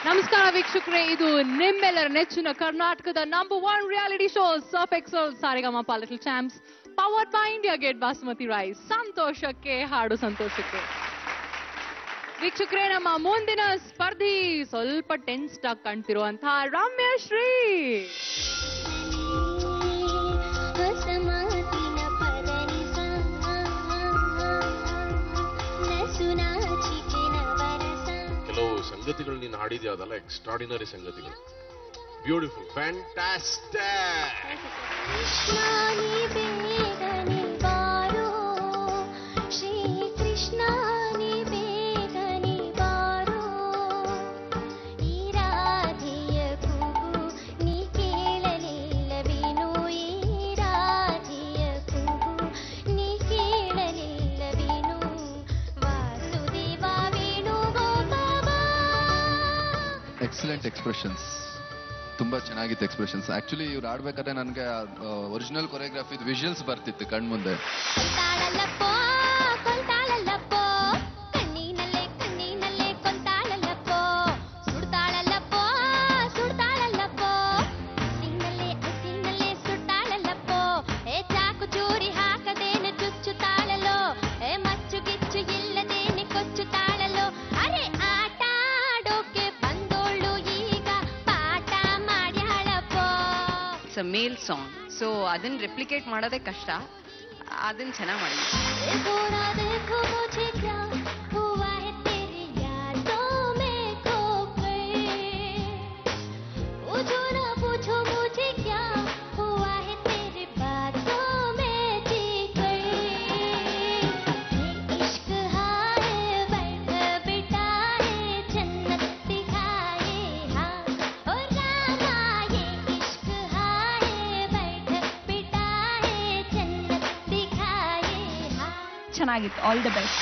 ನಮಸ್ಕಾರ ವೀಕ್ಷಕರೇ, ಇದು ನಿಮ್ಮೆಲ್ಲರ ನೆಚ್ಚಿನ ಕರ್ನಾಟಕದ #1 reality show Surf Excel Saregamapa little champs, powered by India Gate basmati rice. ಸಂತೋಷಕ್ಕೆ ಹಾಡು ಸಂತೋಷಕ್ಕೆ. ವೀಕ್ಷಕರೇ, ನಮ್ಮ ಮುಂದಿನ ಸ್ಪರ್ಧಿ ಸ್ವಲ್ಪ ಟೆನ್ಸ್ಡ್ ಆಗಿ ಕಾಣ್ತಿರುವಂತಹ ರಮ್ಯಶ್ರೀ. ಕೆಲವು ಸಂಗತಿಗಳು ನೀನು ಹಾಡಿದ್ಯಾ, ಅದಲ್ಲ ಎಕ್ಸ್ಟ್ರಾಡಿನರಿ ಸಂಗತಿಗಳು. Beautiful, fantastic. ಎಕ್ಸಲೆಂಟ್ ಎಕ್ಸ್ಪ್ರೆಷನ್ಸ್, ತುಂಬಾ ಚೆನ್ನಾಗಿತ್ತು ಎಕ್ಸ್ಪ್ರೆಷನ್ಸ್. ಆಕ್ಚುಲಿ ಇವ್ರು ಆಡ್ಬೇಕಾದ್ರೆ ನನಗೆ ಒರಿಜಿನಲ್ ಕೊರಿಯೋಗ್ರಫಿ ವಿಜುವಲ್ಸ್ ಬರ್ತಿತ್ತು ಕಣ್ಮುಂದೆ. ಮೇಲ್ ಸಾಂಗ್, ಸೊ ಅದನ್ನ ರೆಪ್ಲಿಕೇಟ್ ಮಾಡೋದೇ ಕಷ್ಟ. ಅದನ್ನ ಚೆನ್ನಾಗಿ ಮಾಡಿ. ಚೆನ್ನಾಗಿತ್ತು. All the best.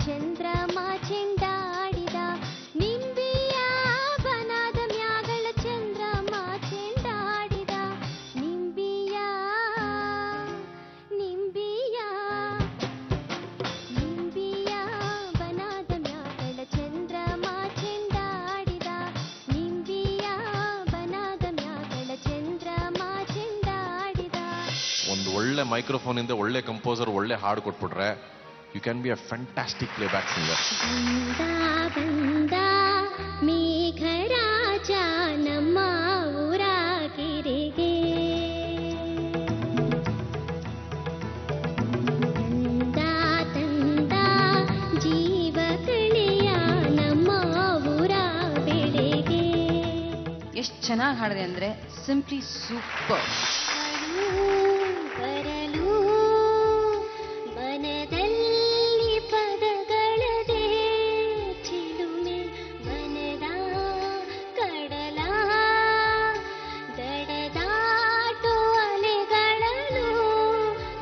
ಚಂದ್ರಮ ಚೆಂಡಾಡಿದ ನಿಂಬಿಯ ಬನದ ಮ್ಯಾಗಳ ಚಂದ್ರಮ ಚೆಂಡಾಡಿದ ನಿಂಬಿಯ ನಿಂಬಿಯ ನಿಂಬಿಯ ಬನದ ಮ್ಯಾಗಳ ಚಂದ್ರಮ ಚೆಂಡಾಡಿದ ನಿಂಬಿಯ ಬನದ ಮ್ಯಾಗಳ ಚಂದ್ರಮ ಚೆಂಡಾಡಿದ. ಒಂದು ಒಳ್ಳೆ ಮೈಕ್ರೋಫೋನ್ ಇಂದ ಒಳ್ಳೆ ಕಂಪೋಸರ್ ಒಳ್ಳೆ ಹಾಡು ಕೊಟ್ಬಿಟ್ರೆ you can be a fantastic playback singer. ಬಂದ ಮೇಘರಾಜ ನಮ್ಮ ಊರ ಕೆರೆಗೆ, ತಂದ ಜೀವ ಕಳೆಯ ನಮ್ಮ ಊರ ಬೆಳೆಗೆ. ಎಷ್ಟು ಚೆನ್ನಾಗಿ ಹಾಡಿದೆ ಅಂದ್ರೆ ಸಿಂಪ್ಲಿ ಸೂಪರ್. ಬರಲು ಮನದಲ್ಲಿ ಪದಗಳದೆ ಚಿಲುಮೆ ಮನದ ಕಡಲ ದಡದಾಟು ಅಲೆಗಳಲು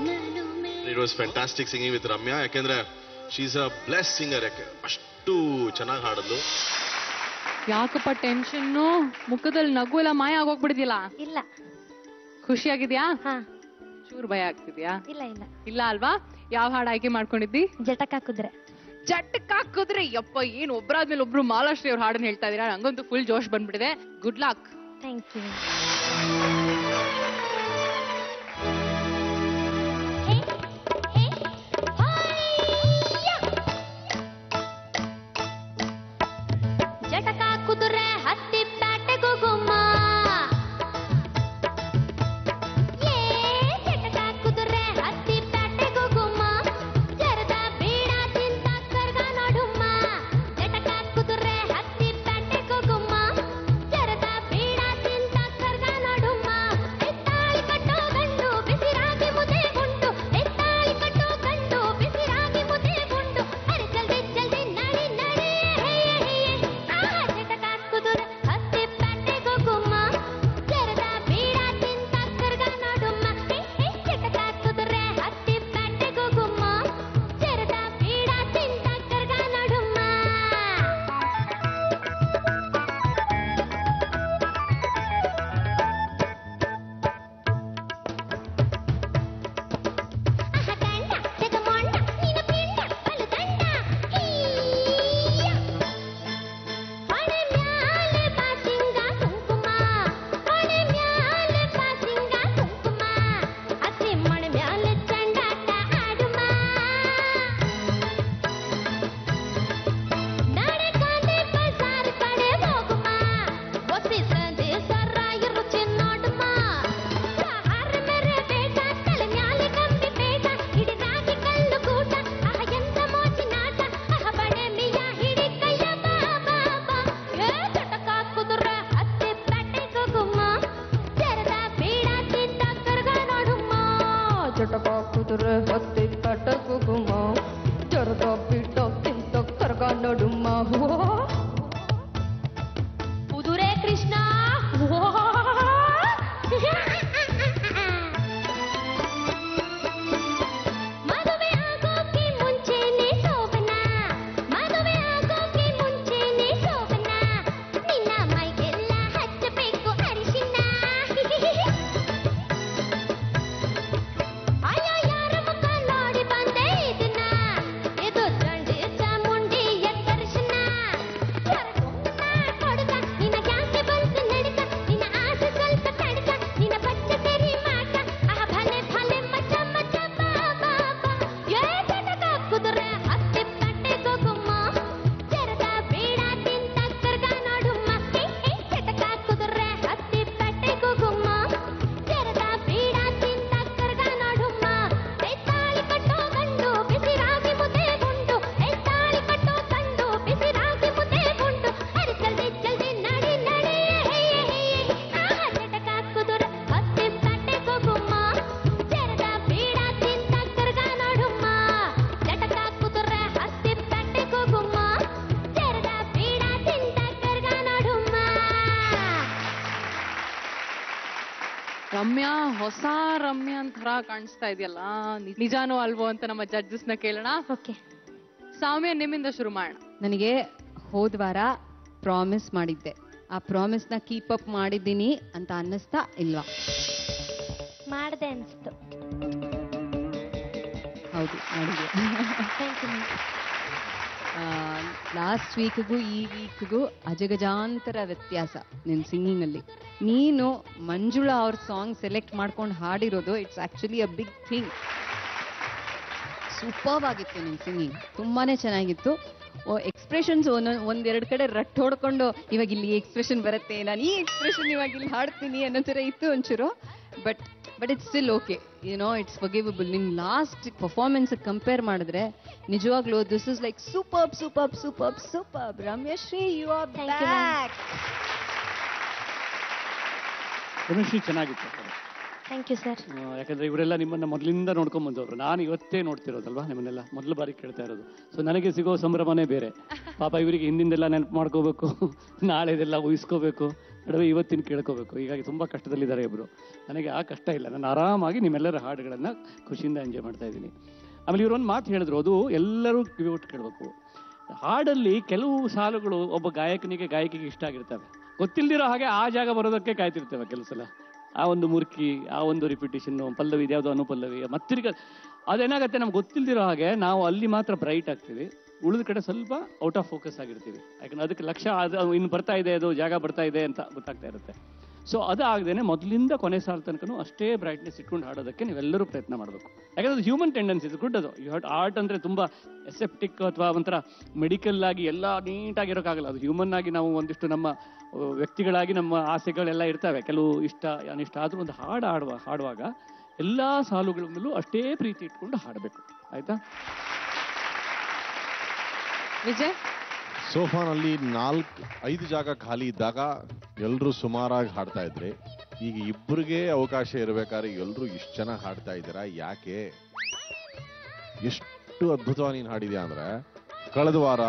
ನಲುಮೆ. It was fantastic singing with Ramya. ಯಾಕೆಂದ್ರೆ she is a blessed singer. ಯಾಕೆ ಅಷ್ಟು ಚೆನ್ನಾಗಿ ಹಾಡೋದು. ಯಾಕಪ್ಪ ಟೆನ್ಷನ್ನು? ಮುಖದಲ್ಲಿ ನಗು ಎಲ್ಲ ಮಾಯ ಆಗೋಗ್ಬಿಡಿದಿಲ್ಲ? ಇಲ್ಲ. ಖುಷಿಯಾಗಿದ್ಯಾ? ಹಾ. ಚೂರು ಭಯ ಆಗ್ತಿದ್ಯಾ? ಇಲ್ಲ ಇಲ್ಲ ಇಲ್ಲ ಅಲ್ವಾ? ಯಾವ ಹಾಡು ಆಯ್ಕೆ ಮಾಡ್ಕೊಂಡಿದ್ದಿ? ಜಟಕ್ ಹಾಕಿದ್ರೆ. ಜಟಕ್ ಹಾಕಿದ್ರೆ ಯಪ್ಪ, ಏನ್ ಒಬ್ರಾದ್ಮೇಲೆ ಒಬ್ರು ಮಾಲಾಶ್ರೀ ಅವ್ರ ಹಾಡನ್ನ ಹೇಳ್ತಾ ಇದೀರಾ. ನಂಗಂತೂ ಫುಲ್ ಜೋಶ್ ಬಂದ್ಬಿಟ್ಟಿದೆ. Good luck. Thank you. ಜಟಕ ಕುದುರೆ ಹತ್ತಿ ಪ್ಯಾಟೆಗೂ ಗುಮ್ಮ, ಜಟಕ ಕುದುರೆ ಹತ್ತಿ ಪ್ಯಾಟೆಗೂ ಗುಮ್ಮ, ಜರದ ಬೀಡ ತಿಂತ ಕರ್ಗ ನೋಡುಮ್ಮ. ಜಟಕ ಕುದುರೆ ಹತ್ತಿ ಪ್ಯಾಟೆಗೂ ಗುಮ್ಮ, ಜರದ ಬೀಡ ತಿಂತ ಕರ್ಗ ನೋಡುಮ್ಮ. ಜರಗ ಬಿಟ್ಟೋಗ್ತಿಂತ ಕರ್ಗ ನೋಡುಮ್ಮ ಕುದುರೆ ಕೃಷ್ಣ ಮದುವೆ ಆಗೋಕೆ ಮುಂಚೆನೆ ಶೋಭನ ಮದುವೆ ಆಗೋಕೆ ಮುಂಚೆನೆ ಶೋಭನ ನಿನ್ನ ಮೈಗೆಲ್ಲ ಹಚ್ಚಬೇಕು ಅರಿಶಿನ ಅಯ್ಯೋ ಯಾರ ಮುಖ ನೋಡಿ ಬಂದೆ ಇದನ್ನ ಇದು ದಂಡಿ ಚಾಮುಂಡಿ ಎತ್ತರ್ಶನ ಕೊಡುಗ ನಿನ್ನ ಯಾಕೆ ಬಂತು ನಡುಕ ನಿನ್ನ ಆಸೆ ಸ್ವಲ್ಪ ತಡ್ಕ ನಿನ್ನ ಪಚ್ಚ ತೆರಿ ಮಾಟ ಆ ಭಲೆ ಭಲೆ ಮಚ ಮಚ ಬಾ ಬಾ ಬಾ ಏ ಜಟಕ ಕುದುರೆ ಹತ್ತಿ ಪಟ್ಟೆ ಗೊಗುಮ್ಮ ಜರದ ಬೇಡ ತಿಂತ ಕರ್ಗ ನೋಡುಮ್ಮ ಜಟಕ ಕುದುರೆ ಹತ್ತಿ ಪಟ್ಟೆ ಗೊಗುಮ್ಮ ಜರದ ಬೇಡ ತಿಂತ ಕರ್ಗ ನೋಡುಮ್ಮ ತಾಳಿ ಕಟ್ಟೋ ಗಂಡು ಬಿಸಿರಾಗಿ ಮುದ್ದೆ ಗುಂಡು ತಾಳಿ ಕಟ್ಟೋ ಗಂಡು ಬಿಸಿರಾಗಿ ಮುದ್ದೆ ಗುಂಡು ಅರೆ ಜಲ್ದಿ ಜಲ್ದಿ ನಡಿ ನಡಿ ಜಟಕ ಕುದುರೆ ಹತ್ತಿ ಪಟ್ಟೆ ಗೊಗುಮ್ಮ ಜರದ ಬೇಡ ತಿಂತ ಕರ್ಗ ನೋಡುಮ್ಮ ಜಟಕ ಕುದುರೆ ಹತ್ತಿ ಪಟ್ಟೆ ಗೊಗುಮ್ಮ ಜರದ ಬೇಡ ತಿಂತ ಕರ್ಗ ನೋಡುಮ್ಮ ರಮ್ಯಾ ಹೊಸ ರಮ್ಯಾ ಥರ ಕಾಣಿಸ್ತಾ ಇದೆಯಲ್ಲ ನಿಜಾನೋ ಅಲ್ವೋ ಅಂತ ನಮ್ಮ ಜಡ್ಜಸ್ ನ ಕೇಳೋಣ. ಓಕೆ ಸೌಮ್ಯ ನಿಮ್ಮಿಂದ ಶುರು ಮಾಡೋಣ. ನನಗೆ ಹೋದ್ವಾರ ಪ್ರಾಮಿಸ್ ಮಾಡಿದ್ದೆ, ಆ ಪ್ರಾಮಿಸ್ನ ಕೀಪ್ ಅಪ್ ಮಾಡಿದ್ದೀನಿ ಅಂತ ಅನ್ನಿಸ್ತಾ ಇಲ್ವಾ? ಮಾಡ್ದೆ ಅನ್ಸ್ತು. ಹೌದು, ಮಾಡಿದೆ. Thank you. ಲಾಸ್ಟ್ ವೀಕ್ಗೂ ಈ ವೀಕ್ಗೂ ಅಜಗಜಾಂತರ ವ್ಯತ್ಯಾಸ ನಿನ್ನ ಸಿಂಗಿಂಗಲ್ಲಿ. ನೀನು ಮಂಜುಳಾ ಅವ್ರ ಸಾಂಗ್ ಸೆಲೆಕ್ಟ್ ಮಾಡ್ಕೊಂಡು ಹಾಡಿರೋದು it's actually a big thing. Superb ಆಗಿತ್ತು ನಿನ್ನ ಸಿಂಗಿಂಗ್, ತುಂಬಾನೇ ಚೆನ್ನಾಗಿತ್ತು. ಎಕ್ಸ್ಪ್ರೆಷನ್ಸ್ ಒಂದೆರಡು ಕಡೆ ರಟ್ ಹೊಡ್ಕೊಂಡು ಇವಾಗ ಇಲ್ಲಿ ಎಕ್ಸ್ಪ್ರೆಷನ್ ಬರುತ್ತೆ, ನಾನು ಈ ಎಕ್ಸ್ಪ್ರೆಷನ್ ಇವಾಗ ಇಲ್ಲಿ ಹಾಡ್ತೀನಿ ಅನ್ನೋ ಥರ ಇತ್ತು ಒಂಚೂರು. But it's still okay, no it's forgivable. ನಿನ್ನ ಲಾಸ್ಟ್ ಪರ್ಫಾರ್ಮೆನ್ಸ್ ಕಂಪೇರ್ ಮಾಡಿದ್ರೆ ನಿಜವಾಗ್ಲೂ this is like superb superb superb superb. Ramyashree, you are back. Ramyashree ಚೆನ್ನಾಗಿತ್ತು. Thank you sir. ಯಾಕಂದ್ರೆ ಇವರೆಲ್ಲ ನಿಮ್ಮನ್ನ ಮೊದಲಿಂದ ನೋಡ್ಕೊಂಡ್ ಬಂದವರು, ನಾನು ಇವತ್ತೇ ನೋಡ್ತಿರೋದಲ್ವಾ ನಿಮ್ಮನ್ನೆಲ್ಲ, ಮೊದಲು ಬಾರಿ ಕೇಳ್ತಾ ಇರೋದು. ಸೊ ನನಗೆ ಸಿಗೋ ಸಂಭ್ರಮನೇ ಬೇರೆ. ಪಾಪ ಇವರಿಗೆ ಹಿಂದಿಂದೆಲ್ಲ ನೆನಪು ಮಾಡ್ಕೋಬೇಕು, ನಾಳೆದೆಲ್ಲ ಊಹಿಸ್ಕೋಬೇಕು, ನಡುವೆ ಇವತ್ತಿನ ಕೇಳ್ಕೋಬೇಕು. ಹೀಗಾಗಿ ತುಂಬಾ ಕಷ್ಟದಲ್ಲಿದ್ದಾರೆ ಇಬ್ರು. ನನಗೆ ಆ ಕಷ್ಟ ಇಲ್ಲ, ನಾನು ಆರಾಮಾಗಿ ನಿಮ್ಮೆಲ್ಲರ ಹಾಡುಗಳನ್ನ ಖುಷಿಯಿಂದ ಎಂಜಾಯ್ ಮಾಡ್ತಾ ಇದ್ದೀನಿ. ಆಮೇಲೆ ಇವರು ಒಂದು ಮಾತು ಹೇಳಿದ್ರು, ಅದು ಎಲ್ಲರೂ ಕಿವಿಗೊಟ್ಟು ಕೇಳಬೇಕು. ಹಾಡಲ್ಲಿ ಕೆಲವು ಸಾಲುಗಳು ಒಬ್ಬ ಗಾಯಕಿಗೆ ಇಷ್ಟ ಆಗಿರ್ತವೆ, ಗೊತ್ತಿಲ್ದಿರೋ ಹಾಗೆ ಆ ಜಾಗ ಬರೋದಕ್ಕೆ ಕಾಯ್ತಿರ್ತೇವೆ ಕೆಲವು ಸಲ. ಆ ಒಂದು ಮುರ್ಕಿ, ಆ ಒಂದು ರಿಪಿಟೇಷನ್, ಪಲ್ಲವಿ ಇದ್ಯಾವುದೋ ಅನುಪಲ್ಲವಿ, ಮತ್ತಿರ್ಗ ಅದೇನಾಗುತ್ತೆ ನಮ್ಗೆ ಗೊತ್ತಿಲ್ದಿರೋ ಹಾಗೆ ನಾವು ಅಲ್ಲಿ ಮಾತ್ರ ಬ್ರೈಟ್ ಆಗ್ತೀವಿ, ಉಳಿದ ಕಡೆ ಸ್ವಲ್ಪ ಔಟ್ ಆಫ್ ಫೋಕಸ್ ಆಗಿರ್ತೀವಿ. ಯಾಕಂದ್ರೆ ಅದಕ್ಕೆ ಲಕ್ಷ್ಯ ಅದು ಇನ್ನು ಬರ್ತಾ ಇದೆ, ಅದು ಜಾಗ ಬರ್ತಾ ಇದೆ ಅಂತ ಗೊತ್ತಾಗ್ತಾ ಇರುತ್ತೆ. ಸೊ ಅದು ಆಗದೇನೆ ಮೊದಲಿಂದ ಕೊನೆ ಸಾಲ ತನಕನೂ ಅಷ್ಟೇ ಬ್ರೈಟ್ನೆಸ್ ಇಟ್ಕೊಂಡು ಹಾಡೋದಕ್ಕೆ ನೀವೆಲ್ಲರೂ ಪ್ರಯತ್ನ ಮಾಡಬೇಕು. ಯಾಕಂದ್ರೆ ಅದು ಹ್ಯೂಮನ್ ಟೆಂಡೆನ್ಸಿ, ಇದು ಗುಡ್. ಅದು ಆರ್ಟ್ ಅಂದರೆ ತುಂಬ ಎಸೆಪ್ಟಿಕ್ ಅಥವಾ ಒಂಥರ ಮೆಡಿಕಲ್ ಆಗಿ ಎಲ್ಲ ನೀಟಾಗಿರೋಕ್ಕಾಗಲ್ಲ. ಅದು ಹ್ಯೂಮನ್ ಆಗಿ ನಾವು ಒಂದಿಷ್ಟು ನಮ್ಮ ವ್ಯಕ್ತಿಗಳಾಗಿ ನಮ್ಮ ಆಸೆಗಳೆಲ್ಲ ಇರ್ತವೆ, ಕೆಲವು ಇಷ್ಟ ಅನಿಷ್ಟ. ಆದರೂ ಒಂದು ಹಾಡುವಾಗ ಎಲ್ಲ ಸಾಲುಗಳ ಮೇಲೂ ಅಷ್ಟೇ ಪ್ರೀತಿ ಇಟ್ಕೊಂಡು ಹಾಡಬೇಕು. ಆಯ್ತಾ? ವಿಜಯ್, ಸೋಫಾನಲ್ಲಿ 4-5 ಜಾಗ ಖಾಲಿ ಇದ್ದಾಗ ಎಲ್ಲರೂ ಸುಮಾರಾಗಿ ಹಾಡ್ತಾ ಇದ್ರಿ. ಈಗ ಇಬ್ಬರಿಗೆ ಅವಕಾಶ ಇರಬೇಕಾದ್ರೆ ಎಲ್ಲರೂ ಇಷ್ಟು ಚೆನ್ನಾಗಿ ಹಾಡ್ತಾ ಇದ್ದೀರಾ, ಯಾಕೆ? ಎಷ್ಟು ಅದ್ಭುತವಾಗಿ ನೀನು ಹಾಡಿದ್ಯಾ ಅಂದ್ರೆ, ಕಳೆದ ವಾರ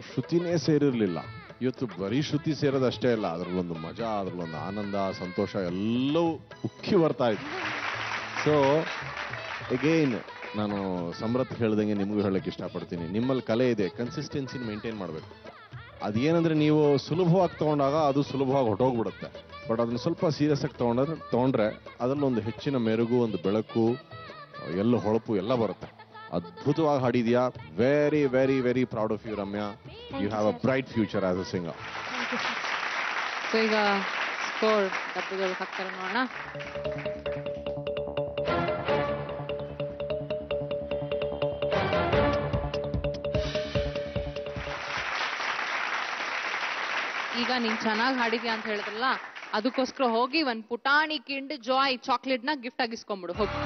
ಶ್ರುತಿನೇ ಸೇರಿರ್ಲಿಲ್ಲ, ಇವತ್ತು ಬರೀ ಶ್ರುತಿ ಸೇರೋದಷ್ಟೇ ಇಲ್ಲ, ಅದ್ರಲ್ಲೊಂದು ಮಜಾ, ಅದ್ರಲ್ಲೊಂದು ಆನಂದ, ಸಂತೋಷ ಎಲ್ಲವೂ ಉಕ್ಕಿ ಬರ್ತಾ ಇತ್ತು. ಸೊ ಅಗೈನ್ ನಾನು ಸಮೃದ್ಧ ಹೇಳ್ದಂಗೆ ನಿಮಗೂ ಹೇಳಕ್ಕೆ ಇಷ್ಟಪಡ್ತೀನಿ, ನಿಮ್ಮಲ್ಲಿ ಕಲೆ ಇದೆ, ಕನ್ಸಿಸ್ಟೆನ್ಸಿನ ಮೇಂಟೈನ್ ಮಾಡಬೇಕು. ಅದೇನಂದ್ರೆ ನೀವು ಸುಲಭವಾಗಿ ತಗೊಂಡಾಗ ಅದು ಸುಲಭವಾಗಿ ಹೊಟ್ಟೋಗ್ಬಿಡುತ್ತೆ. ಬಟ್ ಅದನ್ನ ಸ್ವಲ್ಪ ಸೀರಿಯಸ್ ಆಗಿ ತಗೊಂಡ್ರೆ ಅದರಲ್ಲೊಂದು ಹೆಚ್ಚಿನ ಮೆರುಗು, ಒಂದು ಬೆಳಕು, ಎಲ್ಲ ಹೊಳಪು ಎಲ್ಲ ಬರುತ್ತೆ. ಅದ್ಭುತವಾಗಿ ಹಾಡಿದ್ಯಾ. Very very very proud of you Ramya. You have a bright future as a singer. So ಈಗ ಸ್ಕೋರ್ ಡಬ್ಬಗಳು ಹಾಕ್ತಾರೆ ನೋಡೋಣ. ಈಗ ನೀನ್ ಚೆನ್ನಾಗಿ ಹಾಡಿದ್ಯಾ ಅಂತ ಹೇಳಿದ್ರಲ್ಲ, ಅದಕ್ಕೋಸ್ಕರ ಹೋಗಿ ಒಂದ್ ಪುಟಾಣಿ ಕಿಂಡ್ ಜಾಯ್ ಚಾಕ್ಲೇಟ್ ನ ಗಿಫ್ಟ್ ಆಗಿಸ್ಕೊಂಡ್ಬಿಡು ಹೋಗಿ.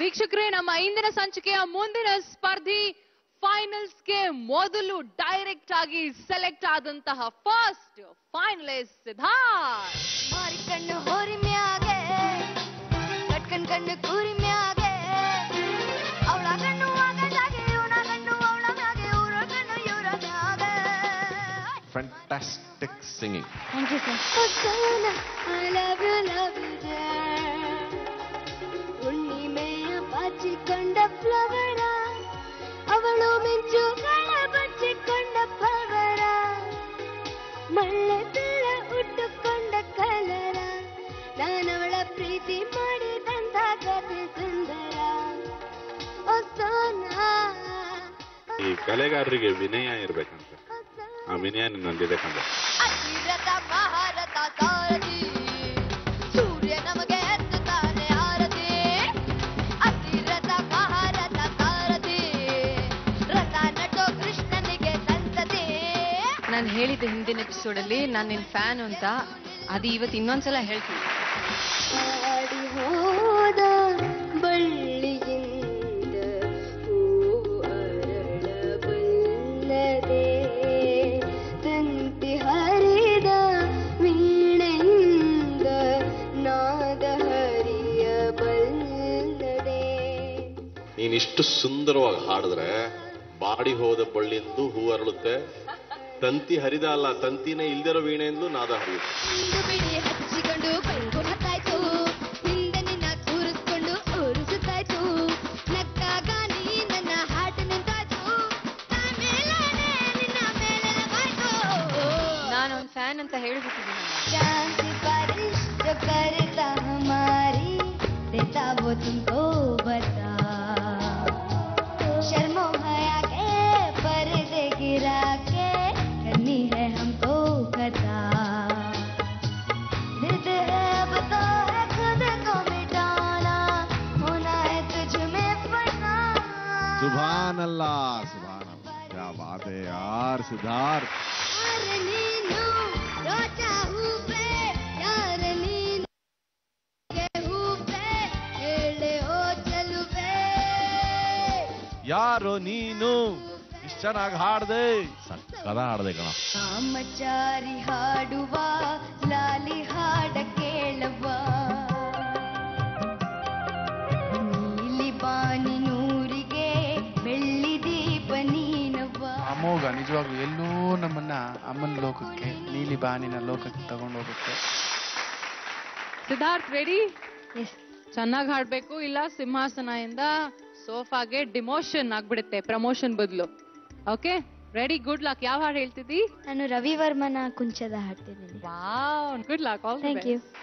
ವೀಕ್ಷಕರೇ, ನಮ್ಮ ಇಂದಿನ ಸಂಚಿಕೆಯ ಮುಂದಿನ ಸ್ಪರ್ಧಿ ಫೈನಲ್ಸ್ಗೆ ಮೊದಲು ಡೈರೆಕ್ಟ್ ಆಗಿ ಸೆಲೆಕ್ಟ್ ಆದಂತಹ ಫಸ್ಟ್ ಫೈನಲಿಸ್ಟ್ ಸಿದ್ಧಾರ್ಥ್. ಮಾರಿ ಕಣ್ಣು ಹೋರಿ ಮ್ಯಾಗೆ ಕಟ್ಕಂಡ್ ಕಣ್ಣು ಕೂರಿ ಮ್ಯಾಗೆ ಅವಳ ಕಣ್ಣು ಆಗದಾಗೆ ಇವಳ ಕಣ್ಣು ಅವಳ ಮ್ಯಾಗೆ ಇವ್ರ ಕಣ್ಣು ಇವ್ರ ಮ್ಯಾಗೆ. Fantastic singing. Thank you sir. I love you ಹುಣ್ಣಿಮೆಯ ಬಾಚಿಕೊಂಡ ಫ್ಲವರ ಅವಳು ಮಿಂಚುಗಳ ಬಚ್ಚಿಕೊಂಡ ಪವರ ಮಳ್ಳೆ ಬೆಳ ಉಟ್ಟುಕೊಂಡ ಕಲರ ನಾನವಳ ಪ್ರೀತಿ ಮಾಡಿದಂತ ಕಥೆ ಸುಂದರ. ಓ ಸೋನಾ ಈ ಕಲೆಗಾರರಿಗೆ ವಿನಯ ಇರ್ಬೇಕಂತ, ಆ ವಿನಯ ನನ್ನಲ್ಲಿದೆ ಕಂದ. ಅತಿರಥ ಮಹಾರಥ ಸಾರಥಿ ಸೂರ್ಯ ನಮಗೆ ಎತ್ತುತ್ತಾನೆ ಆರತಿ. ಅತಿರಥ ಮಹಾರಥ ಸಾರಥಿ ರಥ ನಟೋ ಕೃಷ್ಣನಿಗೆ ಸಂತತಿ. ನಾನು ಹೇಳಿದ್ದೆ ಹಿಂದಿನ ಎಪಿಸೋಡಲ್ಲಿ ನಾನು ನಿನ್ನ ಫ್ಯಾನ್ ಅಂತ, ಅದು ಇವತ್ತು ಇನ್ನೊಂದ್ಸಲ ಹೇಳ್ತೀನಿ. ಆಡಿ ಹೋದ ಬಳ್ಳಿಯಿಂದ ಹೂವು ಅರಳಬಲ್ಲದೆ ತಂತಿ ಹರಿದ ವೀಣೆಯಿಂದ ನಾದ ಹರಿಯಬಲ್ಲದೆ. ನೀನಿಷ್ಟು ಸುಂದರವಾಗಿ ಹಾಡಿದ್ರೆ ಬಾಡಿ ಹೋದ ಬಳ್ಳಿಂದು ಹೂ ಅರಳುತ್ತೆ, ತಂತಿ ಹರಿದ ಅಲ್ಲ ತಂತಿನೇ ಇಲ್ದಿರೋ ವೀಣೆಂದು ನಾದ ಹರಿಯುತ್ತೆ. ಒಂದು ಬಿಡಿ ಹಚ್ಚಿಕೊಂಡು ಕೈಗೂ ಹತ್ತಾಯ್ತು, ಹಿಂದೆ ನಿನ್ನ ಕೂರಿಸ್ಕೊಂಡು ಊರಿಸುತ್ತಾಯ್ತು. ನಕ್ಕಾಗ ನೀ ನನ್ನ ಹಾಟ ನಿಂತಾಯ್ತು, ಆಮೇಲೆ ನಿನ್ನ ಮೇಲೆ ಬಾಯ್ತು. ನಾನೊಂದು ಫ್ಯಾನ್ ಅಂತ ಹೇಳ್ಬಿಟ್ಟಿದ್ದೀನಿ. शांति बारिश जो करता हमारी देता वो तुमको बता. शर्मो हया के पर्दे गिरा के करनी है हमको कथा. जिद है अब तो है खुद को मिटाना, होना है तुझ में फना. ಸುಭಾನ್ ಅಲ್ಲ, ಸುಭಾನ್ ಅಲ್ಲ, ಕ್ಯಾ ಬಾತ್ ಹೈ ಯಾರ್ ಸಿದ್ಧಾರ್ಥ್. यार नीनू रोचा हूपे, यार नीनू के हूपे हेले ओ चलुबे. ಯಾರೋ ನೀನು ಇಷ್ಟು ಚೆನ್ನಾಗಿ ಹಾಡ್ದೆ, ಸಕ್ಕದ ಹಾಡ್ದೆ ಕಣ. ಕಾಮಚಾರಿ ಹಾಡುವ ಲಾಲಿ ಹಾಡ ಕೇಳವ, ನೀಲಿ ಬಾನಿ ನೂರಿಗೆ ಬೆಳ್ಳಿ ದೀಪ ನೀನವ್ವ. ಅಮೋಘ ನಿಜವಾಗ್ಲೂ ಎಲ್ಲೋ ನಮ್ಮನ್ನ ಅಮ್ಮನ ಲೋಕಕ್ಕೆ, ನೀಲಿ ಬಾನಿನ ಲೋಕಕ್ಕೆ ತಗೊಂಡು ಹೋಗುತ್ತೆ. ಸಿದ್ಧಾರ್ಥ್ ರೆಡಿ? ಚೆನ್ನಾಗಿ ಹಾಡ್ಬೇಕು, ಇಲ್ಲ ಸಿಂಹಾಸನ ಇಂದ ಸೋಫಾಗೆ ಡಿಮೋಷನ್ ಆಗ್ಬಿಡುತ್ತೆ, ಪ್ರಮೋಷನ್ ಬದಲು. Okay ready? Good luck. ಯಾವ ಹಾಡು ಹೇಳ್ತಿದ್ದಿ? ನಾನು ರವಿವರ್ಮನ ಕುಂಚದ ಹಾಡ್ತಿದ್ದೀನಿ. Wow, good luck. All the thank you. Best.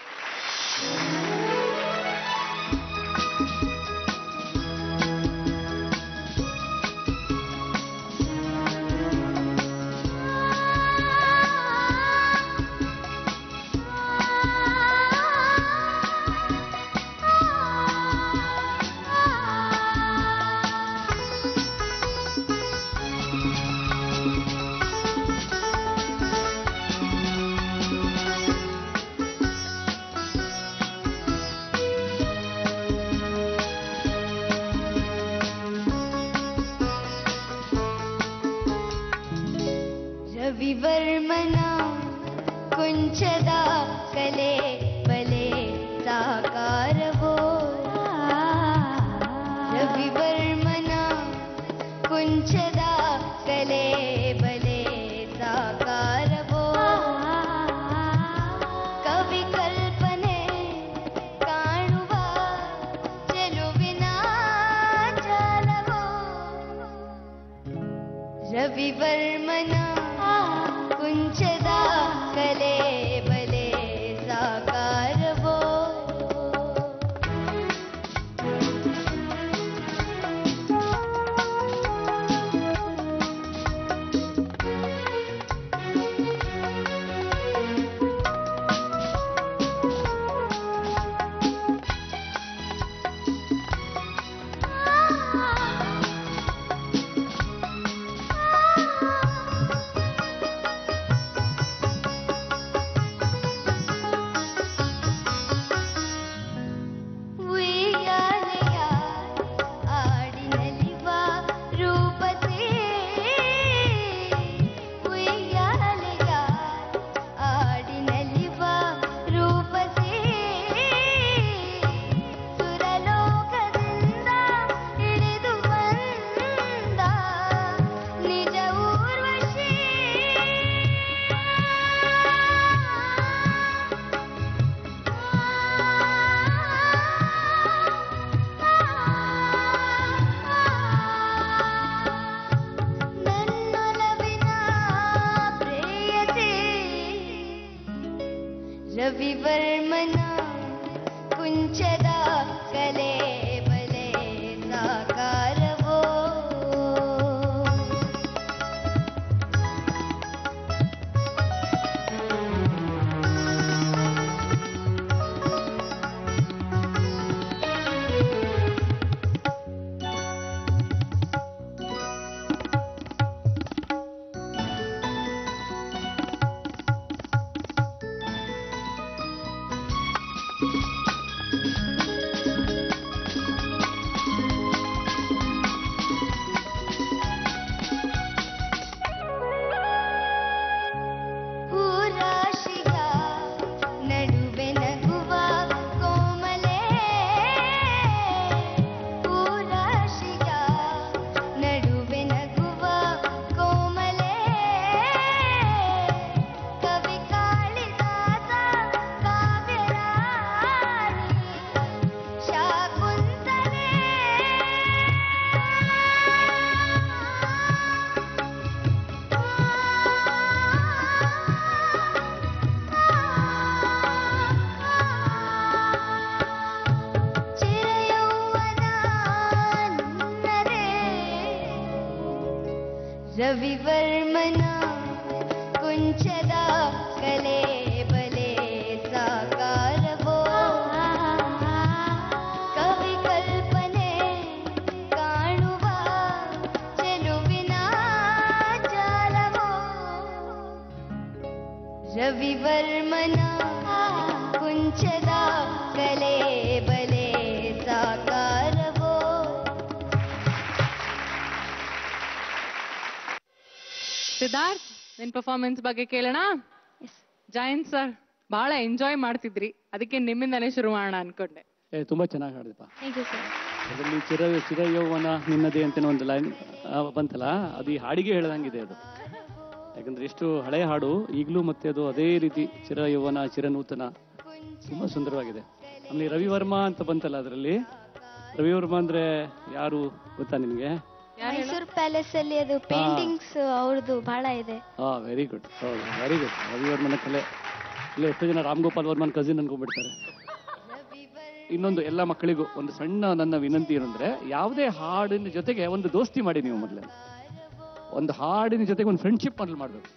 ರವಿವರ್ಮನ ಕುಂಚದ ಕಲೆ ಬಲೆ ಸಾಕಾರವೋ, ರವಿವರ್ಮನ ಕುಂಚದ ಕಲೆ ಬಲೆ ಸಾಕಾರವೋ. ಕವಿ ಕಲ್ಪನೆ ಕಾಣುವ ಚೆಲುವಿನ ಜಾಲವೋ, ರವಿವರ್ಮನ ಕುಂಚದ ಕಲೆ ಬಲೆ ಸಾಕಾರ. ರವಿವರ್ಮನ ಕುಂಚದ ಕಲೆ ಬಲೆ ಸಾಕಾರವೋ ರವಿವರ್ಮನ ಕುಂಚದ ಕಲೆ ಬಲೆ ಸಾಕಾರವೋ ಕವಿ ಕಲ್ಪನೆ ಕಾಣುವ ಚೆಲುವಿನ ಜಾಲವೋ ರವಿವರ್ಮನ ಕುಂಚದ ಕಲೆ ಬಲೆ ಸಾಕಾರವೋ. ಸಿದ್ಧಾರ್ಥ್, ನಿನ್ ಪರ್ಫಾರ್ಮೆನ್ಸ್ ಬಗ್ಗೆ ಕೇಳೋಣ. ಜಯಂತ್ ಸರ್ ಬಹಳ ಎಂಜಾಯ್ ಮಾಡ್ತಿದ್ರಿ, ಅದಕ್ಕೆ ನಿಮ್ಮಿಂದಾನೇ ಶುರು ಮಾಡೋಣ ಅನ್ಕೊಂಡೆ. ತುಂಬಾ ಚೆನ್ನಾಗಿ ಹಾಡಿದಪ್ಪ. Thank you sir. ಅದರಲ್ಲಿ ಚಿರಯೌವನ ನಿನ್ನದೇ ಅಂತ ಒಂದು ಲೈನ್ ಬಂತಲ್ಲ, ಅದು ಈ ಹಾಡಿಗೆ ಹೇಳ್ದಂಗಿದೆ ಅದು. ಯಾಕಂದ್ರೆ ಎಷ್ಟು ಹಳೆಯ ಹಾಡು ಈಗಲೂ ಮತ್ತೆ ಅದು ಅದೇ ರೀತಿ ಚಿರಯೌವನ ಚಿರನೂತನ, ತುಂಬಾ ಸುಂದರವಾಗಿದೆ. ಆಮೇಲೆ ರವಿವರ್ಮ ಅಂತ ಬಂತಲ್ಲ, ಅದರಲ್ಲಿ ರವಿವರ್ಮ ಅಂದ್ರೆ ಯಾರು ಗೊತ್ತಾ ನಿಮ್ಗೆ? ಮೈಸೂರು ಪ್ಯಾಲೇಸ್ ಅಲ್ಲಿ ಅದು ಪೇಂಟಿಂಗ್ಸ್ ಅವ್ರದ್ದು ಬಹಳ ಇದೆ. ವೆರಿ ಗುಡ್, ಹೌದು, ವೆರಿ ಗುಡ್. ರವಿವರ್ಮನ ಕಲೆ ಇಲ್ಲ, ಎಷ್ಟೋ ಜನ ರಾಮ್ ಗೋಪಾಲ್ ವರ್ಮನ್ ಕಸಿನ್ ಅನ್ಕೊಂಡ್ಬಿಡ್ತಾರೆ. ಇನ್ನೊಂದು ಎಲ್ಲ ಮಕ್ಕಳಿಗೂ ಒಂದು ಸಣ್ಣ ನನ್ನ ವಿನಂತಿ ಏನಂದ್ರೆ, ಯಾವುದೇ ಹಾಡಿನ ಜೊತೆಗೆ ಒಂದು ದೋಸ್ತಿ ಮಾಡಿ. ನೀವು ಮೊದಲೇ ಒಂದು ಹಾಡಿನ ಜೊತೆಗೆ ಒಂದು ಫ್ರೆಂಡ್ಶಿಪ್ ಮೊದಲು ಮಾಡಬೇಕು,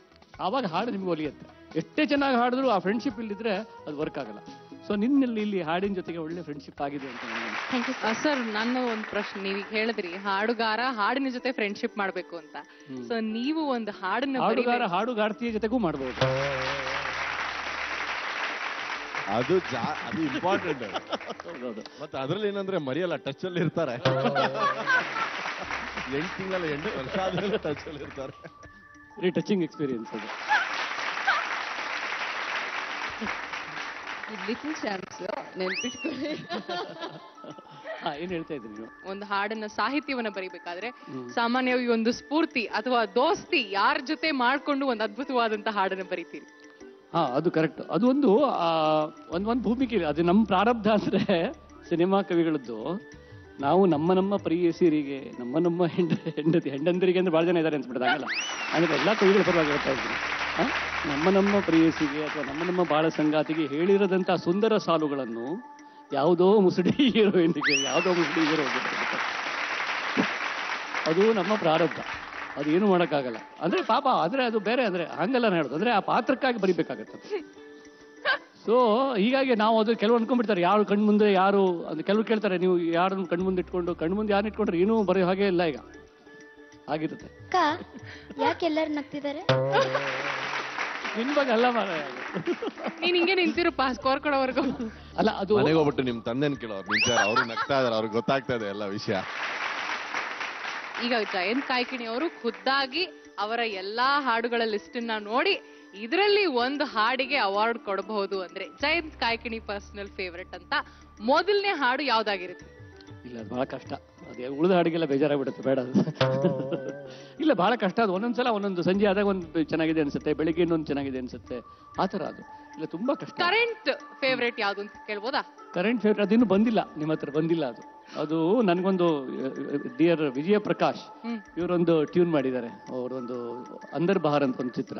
ಆವಾಗ ಹಾಡು ನಿಮ್ಗೆ ಒಲಿಯುತ್ತೆ. ಎಷ್ಟೇ ಚೆನ್ನಾಗಿ ಹಾಡಿದ್ರು ಆ ಫ್ರೆಂಡ್ಶಿಪ್ ಇಲ್ಲಿದ್ರೆ ಅದು ವರ್ಕ್ ಆಗಲ್ಲ. ಸೊ ನಿನ್ನಲ್ಲಿ ಇಲ್ಲಿ ಹಾಡಿನ ಜೊತೆಗೆ ಒಳ್ಳೆ ಫ್ರೆಂಡ್ಶಿಪ್ ಆಗಿದೆ ಅಂತ. ಸರ್, ನನ್ನ ಒಂದು ಪ್ರಶ್ನೆ, ನೀವೀಗ ಹೇಳಿದ್ರಿ ಹಾಡುಗಾರ ಹಾಡಿನ ಜೊತೆ ಫ್ರೆಂಡ್ಶಿಪ್ ಮಾಡ್ಬೇಕು ಅಂತ. ಸೊ ನೀವು ಒಂದು ಹಾಡುಗಾರ ಹಾಡುಗಾರ್ತಿಯ ಜೊತೆಗೂ ಮಾಡಬಹುದು. ಅದು ಇಂಪಾರ್ಟೆಂಟ್. ಮತ್ತೆ ಅದ್ರಲ್ಲಿ ಏನಂದ್ರೆ ಮರಿಯಲ್ಲ, ಟಚ್ ಅಲ್ಲಿ ಇರ್ತಾರೆ. 8 ತಿಂಗಳ 8 ವರ್ಷ ಆದ್ಮೇಲೆ ಟಚ್ ಅಲ್ಲಿ ಇರ್ತಾರೆ. ವೆರಿ ಟಚಿಂಗ್ ಎಕ್ಸ್ಪೀರಿಯನ್ಸ್ ಅದು. ಲಿಟಲ್ ಚಾಂಪ್ಸ್ ನೆನ್ಪಿಟ್ಕೊಳ್ಳಿ. ಏನ್ ಹೇಳ್ತಾ ಇದ್ರಿ ನೀವು? ಒಂದು ಹಾಡನ್ನ ಸಾಹಿತ್ಯವನ್ನ ಬರೀಬೇಕಾದ್ರೆ ಸಾಮಾನ್ಯವಾಗಿ ಒಂದು ಸ್ಫೂರ್ತಿ ಅಥವಾ ದೋಸ್ತಿ ಯಾರ ಜೊತೆ ಮಾಡ್ಕೊಂಡು ಒಂದು ಅದ್ಭುತವಾದಂತ ಹಾಡನ್ನ ಬರೀತೀರಿ. ಅದು ಕರೆಕ್ಟ್. ಅದು ಒಂದು ಭೂಮಿಕೆ. ಅದು ನಮ್ಮ ಪ್ರಾರಬ್ಧ ಅಂದ್ರೆ ಸಿನಿಮಾ ಕವಿಗಳದ್ದು. ನಾವು ನಮ್ಮ ಪ್ರಿಯಸಿಯರಿಗೆ, ನಮ್ಮ ಹೆಂಡಂದರಿಗೆ ಅಂದ್ರೆ ಬಹಳ ಜನ ಇದ್ದಾರೆ ಅನ್ಸ್ಬಿಡ್ತದೆ, ಆಗಲ್ಲ ಅಂದ್ರೆ ಎಲ್ಲಾ ಕವಿಗಳ ಪರವಾಗಿ ಹೇಳ್ತಾ ಇದ್ದೀನಿ. ನಮ್ಮ ಪ್ರಿಯಸಿಗೆ ಅಥವಾ ನಮ್ಮ ಬಾಳ ಸಂಗಾತಿಗೆ ಹೇಳಿರದಂತ ಸುಂದರ ಸಾಲುಗಳನ್ನು ಯಾವುದೋ ಮುಸುಡಿ ಹೀರೋಯಿನ್ಗೆ, ಯಾವುದೋ ಮುಸುಡಿ ಹೀರೋ, ಅದು ನಮ್ಮ ಪ್ರಾರಬ್ಧ. ಅದೇನು ಮಾಡೋಕ್ಕಾಗಲ್ಲ. ಅಂದ್ರೆ ಪಾಪ, ಅಂದ್ರೆ ಅದು ಬೇರೆ, ಅಂದ್ರೆ ಹಂಗೆಲ್ಲ ಹೇಳೋದು, ಅಂದ್ರೆ ಆ ಪಾತ್ರಕ್ಕಾಗಿ ಬರಿಬೇಕಾಗತ್ತೆ. ಸೊ ಹೀಗಾಗಿ ನಾವು ಅದು ಕೆಲವು ಅನ್ಕೊಂಡ್ಬಿಡ್ತಾರೆ, ಯಾರು ಕಣ್ಮುಂದೆ ಯಾರು ಅಂದ್ರೆ ಕೆಲವು ಕೇಳ್ತಾರೆ, ನೀವು ಯಾರನ್ನು ಕಣ್ಮುಂದೆ ಇಟ್ಕೊಂಡು ಕಣ್ಮುಂದೆ ಯಾರು ಇಟ್ಕೊಂಡ್ರೆ ಏನೂ ಬರೆಯೋ ಹಾಗೆ ಇಲ್ಲ. ಈಗ ಆಗಿರುತ್ತೆ. ಯಾಕೆ ಎಲ್ಲರೂ ನಗ್ತಿದ್ದಾರೆ? ನಿನ್ ಬಗ್ಗೆ ಅಲ್ಲ ಮಾರ, ನೀನ್ ಹಿಂಗೆ ನಿಂತಿರಪ್ಪ ಸ್ಕೋರ್ ಕೊಡೋವರೆಗೂ. ಅಲ್ಲ, ಅದು ಮನೆಗೆ ಹೋಗ್ಬಿಟ್ಟು ನಿಮ್ ತಂದೆನ್ ಕೇಳೋರು ನಿಂತಾರ, ಅವ್ರು ನಗ್ತಾ ಇದಾರೆ, ಅವ್ರಿಗೆ ಗೊತ್ತಾಗ್ತಾ ಇದೆ ಎಲ್ಲ ವಿಷಯ. ಈಗ ಜಯಂತ್ ಕಾಯ್ಕಿಣಿ ಅವರು ಖುದ್ದಾಗಿ ಅವರ ಎಲ್ಲಾ ಹಾಡುಗಳ ಲಿಸ್ಟ್ ನ ನೋಡಿ ಇದರಲ್ಲಿ ಒಂದು ಹಾಡಿಗೆ ಅವಾರ್ಡ್ ಕೊಡಬಹುದು ಅಂದ್ರೆ ಜಯಂತ್ ಕಾಯ್ಕಿಣಿ ಪರ್ಸನಲ್ ಫೇವರೆಟ್ ಅಂತ ಮೊದಲನೇ ಹಾಡು ಯಾವ್ದಾಗಿರುತ್ತೆ? ಇಲ್ಲ, ಅದು ಬಹಳ ಕಷ್ಟ. ಅದೇ ಉಳಿದ ಹಾಡಿಗೆಲ್ಲ ಬೇಜಾರಾಗ್ಬಿಡುತ್ತೆ, ಬೇಡ ಅದು. ಇಲ್ಲ, ಬಹಳ ಕಷ್ಟ ಅದು. ಒಂದೊಂದ್ಸಲ ಒಂದೊಂದು ಸಂಜೆ ಆದಾಗ ಒಂದು ಚೆನ್ನಾಗಿದೆ ಅನ್ಸುತ್ತೆ, ಬೆಳಿಗ್ಗೆ ಇನ್ನೊಂದು ಚೆನ್ನಾಗಿದೆ ಅನ್ಸುತ್ತೆ, ಆತರ ಅದು. ಇಲ್ಲ, ತುಂಬಾ ಕಷ್ಟ. ಕರೆಂಟ್ ಫೇವರೇಟ್ ಯಾವ್ದು ಅಂತ ಕೇಳ್ಬೋದಾ? ಕರೆಂಟ್ ಫೇವರೇಟ್ ಅದಿನ್ನು ಬಂದಿಲ್ಲ, ನಿಮ್ಮ ಹತ್ರ ಬಂದಿಲ್ಲ ಅದು. ಅದು ನನ್ಗೊಂದು ಡಿಯರ್ ವಿಜಯ ಪ್ರಕಾಶ್ ಇವರೊಂದು ಟ್ಯೂನ್ ಮಾಡಿದ್ದಾರೆ. ಅವರೊಂದು ಅಂದರ್ ಬಹಾರ್ ಅಂತ ಒಂದು ಚಿತ್ರ,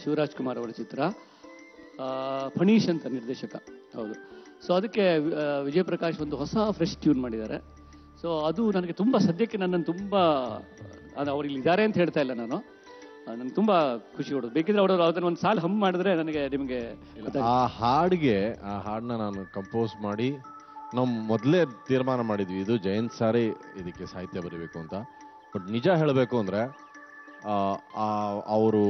ಶಿವರಾಜ್ ಕುಮಾರ್ ಅವರ ಚಿತ್ರ. ಫಣೀಶ್ ಅಂತ ನಿರ್ದೇಶಕ. ಹೌದು. ಸೊ ಅದಕ್ಕೆ ವಿಜಯ್ ಪ್ರಕಾಶ್ ಒಂದು ಹೊಸ ಫ್ರೆಶ್ ಟ್ಯೂನ್ ಮಾಡಿದ್ದಾರೆ. ಸೊ ಅದು ನನಗೆ ತುಂಬ ಸದ್ಯಕ್ಕೆ ನನ್ನನ್ನು ತುಂಬ, ಅದು ಅವ್ರು ಇಲ್ಲಿ ಇದ್ದಾರೆ ಅಂತ ಹೇಳ್ತಾ ಇಲ್ಲ ನಾನು, ನನಗೆ ತುಂಬ ಖುಷಿ ಕೊಡೋದು. ಬೇಕಿದ್ರೆ ಅವರು ಅದನ್ನ ಒಂದು ಸಾಲು ಹಮ್ ಮಾಡಿದ್ರೆ ನನಗೆ ನಿಮಗೆ ಆ ಹಾಡನ್ನ ನಾನು ಕಂಪೋಸ್ ಮಾಡಿ ನಾವು ಮೊದಲೇ ತೀರ್ಮಾನ ಮಾಡಿದ್ವಿ, ಇದು ಜಯಂತ್ ಸಾರೇ ಇದಕ್ಕೆ ಸಾಹಿತ್ಯ ಬರೀಬೇಕು ಅಂತ. ಬಟ್ ನಿಜ ಹೇಳಬೇಕು ಅಂದ್ರೆ ಅವರು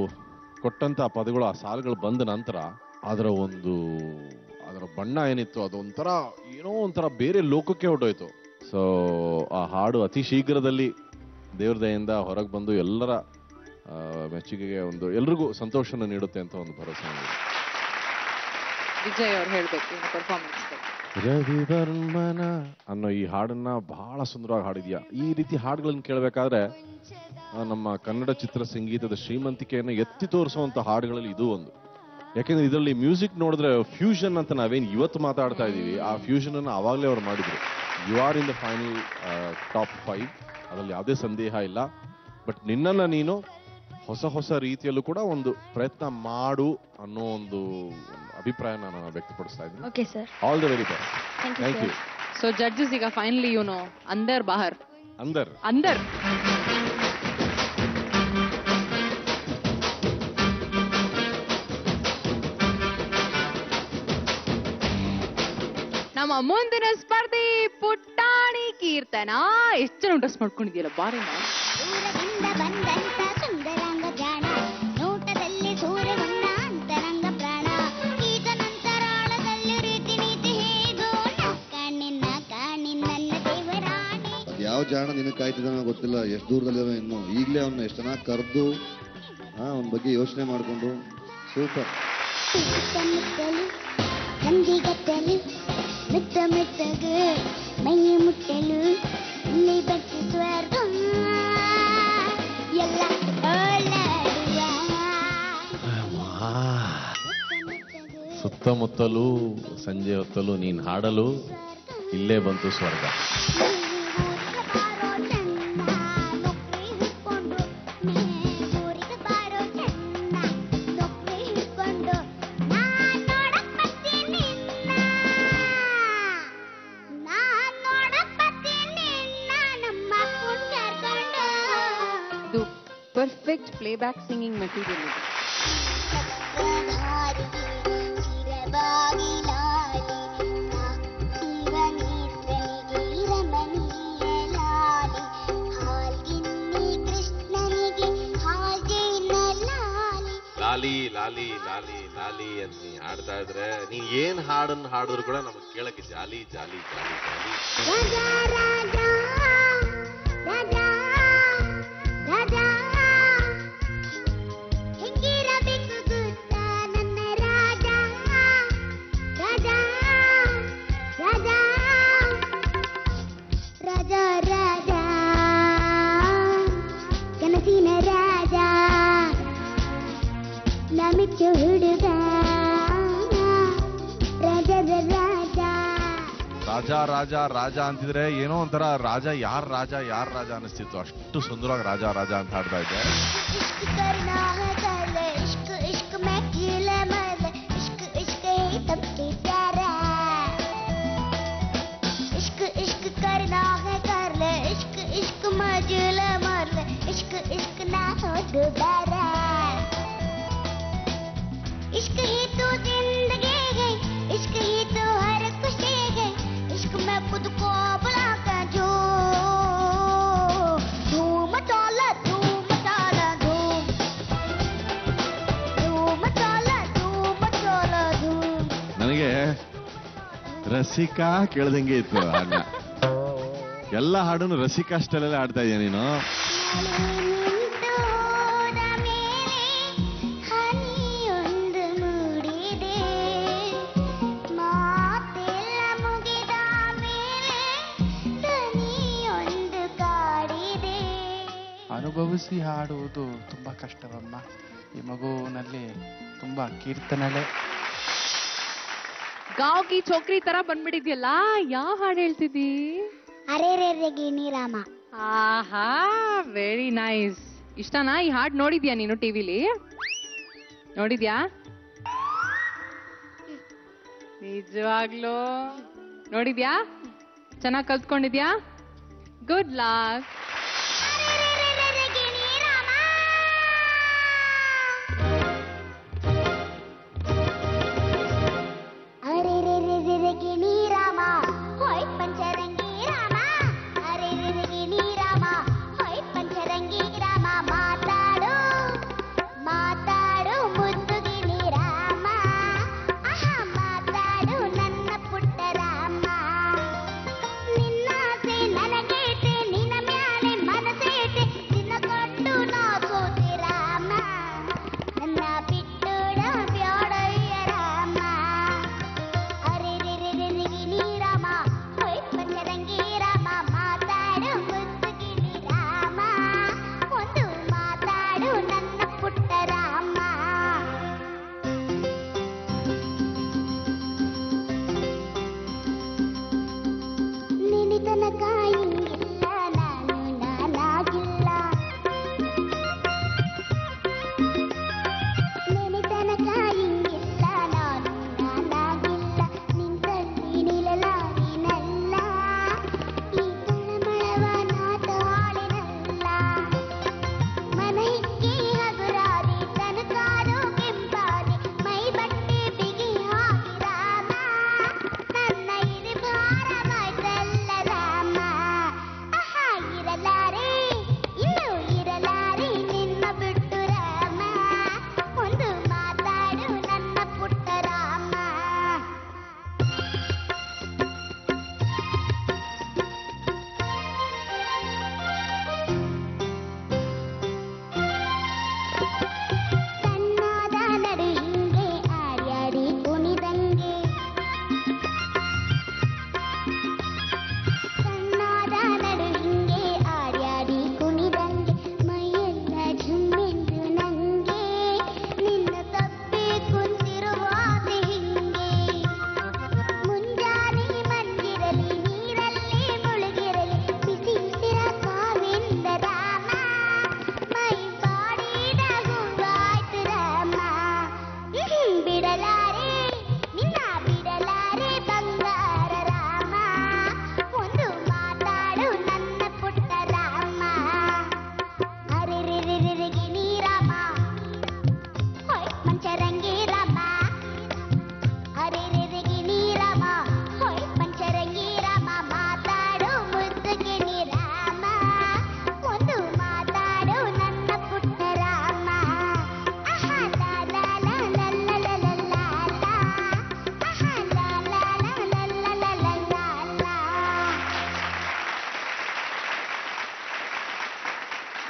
ಕೊಟ್ಟಂತ ಪದಗಳು, ಆ ಸಾಲುಗಳು ಬಂದ ನಂತರ ಅದರ ಬಣ್ಣ ಏನಿತ್ತು ಅದು ಏನೋ ಒಂಥರ ಬೇರೆ ಲೋಕಕ್ಕೆ ಹೊರಟೋಯ್ತು. ಸೊ ಆ ಹಾಡು ಅತಿ ಶೀಘ್ರದಲ್ಲಿ ದೇವ್ರ ದಯೆಯಿಂದ ಹೊರಗೆ ಬಂದು ಎಲ್ಲರ ಮೆಚ್ಚುಗೆಗೆ ಎಲ್ರಿಗೂ ಸಂತೋಷನ ನೀಡುತ್ತೆ ಅಂತ ಒಂದು ಭರವಸೆ ನನಗೆ. ವಿಜಯ್ ಅವ್ರು ಹೇಳ್ಬೇಕು ಪರ್ಫಾರ್ಮೆನ್ಸ್. ರವಿವರ್ಮನ ಅನ್ನೋ ಈ ಹಾಡನ್ನ ಬಹಳ ಸುಂದರವಾಗಿ ಹಾಡಿದ್ಯಾ. ಈ ರೀತಿ ಹಾಡುಗಳನ್ನ ಕೇಳಬೇಕಾದ್ರೆ ನಮ್ಮ ಕನ್ನಡ ಚಿತ್ರ ಸಂಗೀತದ ಶ್ರೀಮಂತಿಕೆಯನ್ನು ಎತ್ತಿ ತೋರಿಸುವಂತ ಹಾಡುಗಳಲ್ಲಿ ಇದು ಒಂದು. ಯಾಕೆಂದ್ರೆ ಇದರಲ್ಲಿ ಮ್ಯೂಸಿಕ್ ನೋಡಿದ್ರೆ ಫ್ಯೂಷನ್ ಅಂತ ನಾವೇನು ಇವತ್ತು ಮಾತಾಡ್ತಾ ಇದೀವಿ, ಆ ಫ್ಯೂಷನ್ ಅನ್ನು ಅವಾಗಲೇ ಅವ್ರು ಮಾಡಿದ್ರು. You are in the final top 5, ಅದರಲ್ಲಿ ಯಾವುದೇ ಸಂದೇಹ ಇಲ್ಲ. ಬಟ್ ನಿನ್ನನ್ನ ನೀನು ಹೊಸ ರೀತಿಯಲ್ಲೂ ಕೂಡ ಒಂದು ಪ್ರಯತ್ನ ಮಾಡು ಅನ್ನೋ ಒಂದು ಅಭಿಪ್ರಾಯನ ನಾನು ವ್ಯಕ್ತಪಡಿಸ್ತಾ ಇದ್ದೀನಿ. Okay sir, all the very best. Thank you. So judges ಈಗ ಫೈನಲಿ ಅಂದರ್ ಬಾಹರ್ ಅಂದರ್ ನಮ್ಮ ಮುಂದಿನ ಸ್ಪರ್ಧಿ ಪುಟ್ಟಾಣಿ ಕೀರ್ತನ. ಎಷ್ಟು ಜನ ಡ್ರೆಸ್ ಮಾಡ್ಕೊಂಡಿದ್ಯಲ್ಲ ಬಾರಿ. ದೂರದಿಂದ ಬಂದಂತ ಸುಂದರಾಂಗ ಜಾಣ, ನೋಟದಲ್ಲಿ ಸೂರ್ಯವನ್ನ ಅಂತರಂಗ ಪ್ರಾಣ, ಈಗ ನಂತರಾಳದಲ್ಲಿ ರೀತಿ ನೀತಿ ಹೇಗೋ ಕಾಣಿನ ನನ್ನ ದೇವರಾಣಿ. ಯಾವ ಜಾಣ ನಿನಗೆ ಕಾಯ್ತಿದ್ದಾನೋ ಗೊತ್ತಿಲ್ಲ, ಎಷ್ಟು ದೂರದಲ್ಲಿರೋ ಇನ್ನು. ಈಗಲೇ ಅವನ್ನ ಎಷ್ಟು ಚೆನ್ನಾಗಿ ಕರೆದು ಅವನ ಬಗ್ಗೆ ಯೋಚನೆ ಮಾಡಿಕೊಂಡು ಸೂಪರ್. ಮುತ್ತಲು ಸಂಧಿಗತ್ತಲು ಮೆತ್ತ ಮೆತ್ತಗೆ ಮೈ ಮುಟ್ಟಲು ಇಲ್ಲಿ ಬಚ್ಚಿ ಸ್ವರ್ಗ ಎಲ್ಲ ಸುತ್ತಮುತ್ತಲೂ ಸಂಜೆ ಹೊತ್ತಲು ನೀನ್ ಹಾಡಲು ಇಲ್ಲೇ ಬಂತು ಸ್ವರ್ಗ. ಪರ್ಫೆಕ್ಟ್ ಪ್ಲೇಬ್ಯಾಕ್ ಸಿಂಗಿಂಗ್ ಮೆಟೀರಿಯಲ್ ಇದೆ. ಲಾಲಿ ಲಾಲಿ ಲಾಲಿ ಲಾಲಿ ಅಂತ ನೀ ಹಾಡ್ತಾ ಇದ್ರೆ ನೀ ಏನ್ ಹಾಡನ್ನು ಹಾಡಿದ್ರು ಕೂಡ ನಮಗೆ ಕೇಳಕ್ಕೆ ಜಾಲಿ ಜಾಲಿ ಜಾಲಿ ಜಾಲಿ. ರಾಜ ರಾಜ ಅಂತಿದ್ರೆ ಏನೋ ಒಂಥರ ಯಾರ್ ರಾಜ ಅನಿಸ್ತಿತ್ತು. ಅಷ್ಟು ಸುಂದರವಾಗಿ ರಾಜ ಅಂತ ಹಾಡ್ತಾ ಇದ್ದೆ. ನನಗೆ ರಸಿಕಾ ಕೇಳ್ದಂಗೆ ಇತ್ತು ಹಾಡ. ಎಲ್ಲ ಹಾಡನ್ನು ರಸಿಕಾ ಸ್ಟೈಲಲ್ಲಿ ಆಡ್ತಾ ಇದೀಯ ನೀನು. ಅನುಭವಿಸಿ ಹಾಡುವುದು ತುಂಬಾ ಕಷ್ಟವಮ್ಮ. ಈ ಮಗುವಿನಲ್ಲಿ ತುಂಬಾ ಕೀರ್ತನಲೆ. ಗಾಂವ್ ಕಿ ಚೋಕ್ರಿ ತರ ಬಂದ್ಬಿಟ್ಟಿದ್ಯಲ್ಲ, ಯಾವ ಹಾಡು ಹೇಳ್ತಿದ್ದಿ? ಅರೆರೆರೆಗೆ ನೀರಾಮ. ಆಹಾ, ವೆರಿ ನೈಸ್. ಇಷ್ಟನಾ ಈ ಹಾಡು? ನೋಡಿದ್ಯಾ ನೀನು ಟಿವಿಲಿ? ನೋಡಿದ್ಯಾ? ನಿಜವಾಗ್ಲೂ ನೋಡಿದ್ಯಾ, ಚೆನ್ನಾಗಿ ಕಲ್ತ್ಕೊಂಡಿದ್ಯಾ? Good luck.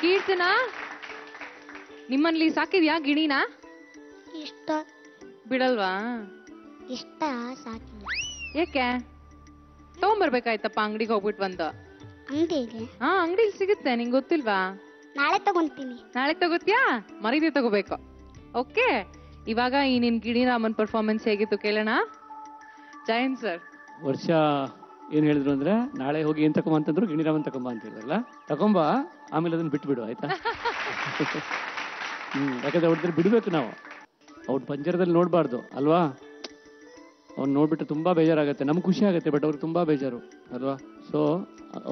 ಕೀರ್ತನ, ನಿಮ್ಮಲ್ಲಿ ಸಾಕಿದ್ಯಾ ಗಿಣಿನ? ಇಷ್ಟ ಬಿಡಲ್ವಾ? ಇಷ್ಟ ಸಾಕಿಲ್ಲ. ಯಾಕೆ? ತಗೊಂಬರ್ಬೇಕಾಯ್ತಪ್ಪ ಅಂಗಡಿಗೆ ಹೋಗ್ಬಿಟ್ಟು ಬಂದು. ಅಂಗಡಿಗೆ? ಹಾ, ಅಂಗಡಿಲಿ ಸಿಗುತ್ತೆ, ನಿಂಗೆ ಗೊತ್ತಿಲ್ವಾ? ನಾಳೆ ತಗೊಂತೀನಿ. ನಾಳೆ ತಗೋತ್ಯಾ? ಮರೀದೆ ತಗೋಬೇಕು. ಓಕೆ, ಇವಾಗ ಈ ನಿನ್ ಗಿಣಿರಾಮನ್ ಪರ್ಫಾರ್ಮೆನ್ಸ್ ಹೇಗಿತ್ತು ಕೇಳೋಣ. ಜಯಂತ್ ಸರ್, ವರ್ಷ ಏನ್ ಹೇಳಿದ್ರು ಅಂದ್ರೆ ನಾಳೆ ಹೋಗಿ ಏನ್ ತಗೊಂಬ ಅಂತಂದ್ರು ಗಿಣಿರಾಮನ್ ತಗೊಂಬ ಅಂತ ಹೇಳಿದ್ರಲ್ಲ, ತಗೊಂಬ, ಆಮೇಲೆ ಅದನ್ನ ಬಿಟ್ಬಿಡು ಆಯ್ತಾ? ಯಾಕಂದ್ರೆ ಅವ್ರ ಬಿಡ್ಬೇಕು ನಾವು, ಅವ್ರ ಪಂಜರದಲ್ಲಿ ನೋಡ್ಬಾರ್ದು ಅಲ್ವಾ? ಅವ್ನು ನೋಡ್ಬಿಟ್ಟು ತುಂಬಾ ಬೇಜಾರಾಗತ್ತೆ, ನಮ್ಗೆ ಖುಷಿ ಆಗುತ್ತೆ, ಬಟ್ ಅವ್ರಿಗೆ ತುಂಬಾ ಬೇಜಾರು ಅಲ್ವಾ? ಸೊ